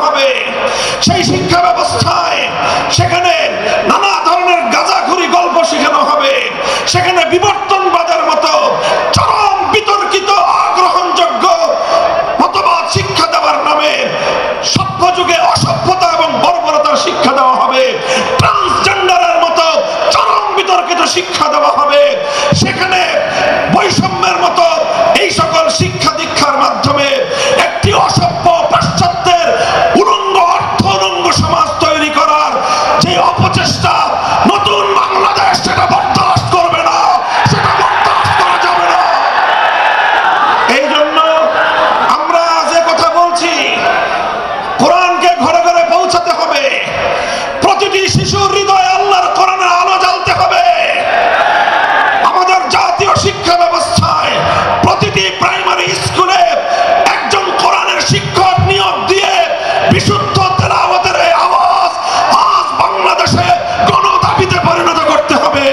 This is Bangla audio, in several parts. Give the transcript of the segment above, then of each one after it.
হবে। সেই শিক্ষা ব্যবস্থায় সেখানে নানা ধরনের গাঁজাখুরি গল্প শেখানো হবে। সেখানে বিবর্তনবাদের মতো চরম বিতর্কিত অগ্রহণযোগ্য মতবাদ শিক্ষা দেওয়ার নামে সভ্য যুগে অসভ্যতা এবং বর্বরতার শিক্ষা দেওয়া হবে। ট্রান্সজেন্ডারের মতো চরম বিতর্কিত শিক্ষা দেওয়া হবে। সেখানে বৈষম্যের মতো এই সকল শিক্ষা দীক্ষার মাধ্যমে একটি অসভ্য পাশ্চাত্যের উলঙ্গ অর্থ উলঙ্গ সমাজ তৈরি করার যে অপচেষ্টা নতুন বাংলাদেশ সেটা বরদাস্ত করবে না, সেটা বরদাস্ত করা যাবে না। এই জন্য আমরা যে কথা বলছি, কোরআনকে ঘরে ঘরে পৌঁছাতে হবে। প্রতিটি শিশুর হৃদয়ে আল্লাহর কোরআনের আলো জ্বালতে হবে। আমাদের জাতীয় শিক্ষা ব্যবস্থায় প্রতিটি প্রাইমারি স্কুলে একজন কোরআনের শিক্ষক নিয়োগ দিয়ে বিশুদ্ধ তেলাওয়াতের এই আওয়াজ আজ বাংলাদেশে গণদাবিতে পরিণত করতে হবে।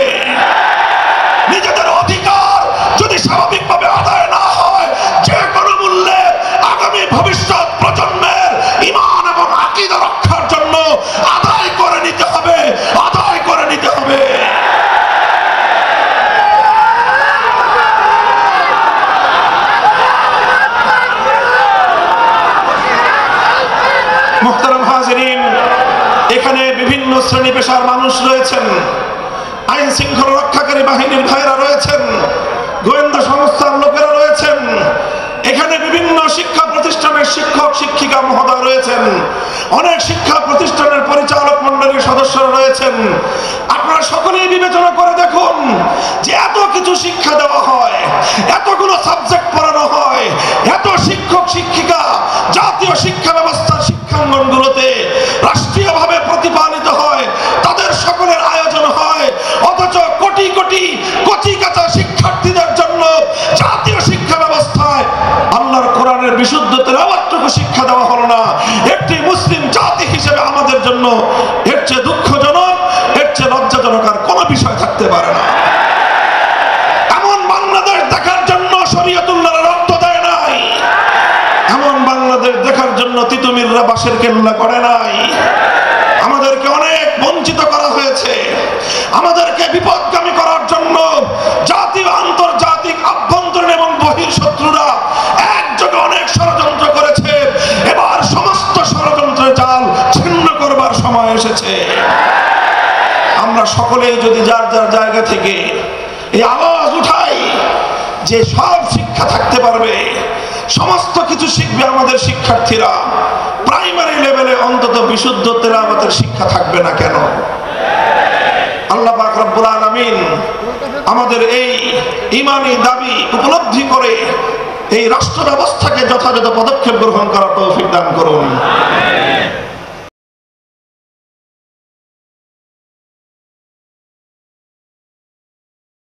নিজেদের অধিকার যদি স্বাভাবিকভাবে আদায় না হয়, যে কোনো মূল্যে আগামী ভবিষ্যৎ প্রজন্মের ঈমান এবং আকীদা রক্ষার জন্য আদায় করে নিতে হবে, আদায় করে নিতে হবে। মুহতারাম হাজিরিন, এখানে বিভিন্ন শ্রেণী পেশার মানুষ রয়েছেন, আইন শৃঙ্খলা রক্ষাকারী বাহিনীর ভাইরা রয়েছেন, গোয়েন্দা সংস্থার লোকেরা রয়েছেন, এখানে বিভিন্ন শিক্ষা প্রতিষ্ঠানের শিক্ষক শিক্ষিকা মহোদয় রয়েছেন, অনেক শিক্ষা প্রতিষ্ঠানের পরিচালক মণ্ডলীর সদস্যরা রয়েছেন। আপনারা সকলেই বিবেচনা করে দেখুন যে এত কিছু শিক্ষা দেওয়া হয়, এতগুলো সাবজেক্ট পড়ানো হয়, এত শিক্ষক শিক্ষিকা জাতীয় শিক্ষা ব্যবস্থার শিক্ষাঙ্গনগুলোতে রাষ্ট্রীয়ভাবে প্রতিপালিত হয়, তাদের সকলের আয়োজন হয়, অথচ কোটি কোটি কচি কাঁচা শিক্ষার্থীদের জন্য জাতীয় শিক্ষা ব্যবস্থায় আল্লাহর কোরআনের বিশুদ্ধ তেলাওয়াতটুকু শিক্ষা দেওয়া হলো না। একটি মুসলিম জাতি হিসেবে আমাদের জন্য এর চেয়ে দুঃখজনক, এর চেয়ে লজ্জাজনক আর কোনো বিষয় থাকতে পারে না। এমন বাংলাদেশ দেখার জন্য শরীয়তুল্লাহরা রক্ত দেয় নাই, এমন বাংলাদেশ দেখার জন্য তিতুমিররা বাঁশের কেল্লা করে নাই। আমাদেরকে অনেক বঞ্চিত করা হয়েছে, আমাদেরকে বিপদগামী করার জন্য জাতীয় আন্তর্জাতিক আভ্যন্তরীণ এবং বহির শত্রুরা একযোগে অনেক ষড়যন্ত্র করেছে। এবার সমস্ত ষড়যন্ত্রের জাল ছিন্ন করবার সময় এসেছে। আমরা সকলেই যদি যার যার জায়গা থেকে এই আওয়াজ উঠাই যে সব শিক্ষা থাকতে পারবে, সমস্ত কিছু শিখবে আমাদের শিক্ষার্থীরা, প্রাইমারি লেভেলে অন্তত বিশুদ্ধ তেলাওয়াতের শিক্ষা থাকবে না কেন? আল্লাহ পাক রব্বুল আলামিন আমাদের এই ঈমানি দাবি উপলব্ধি করে এই রাষ্ট্র ব্যবস্থাকে যথাযথ পদক্ষেপ গ্রহণ করার তৌফিক দান করুন।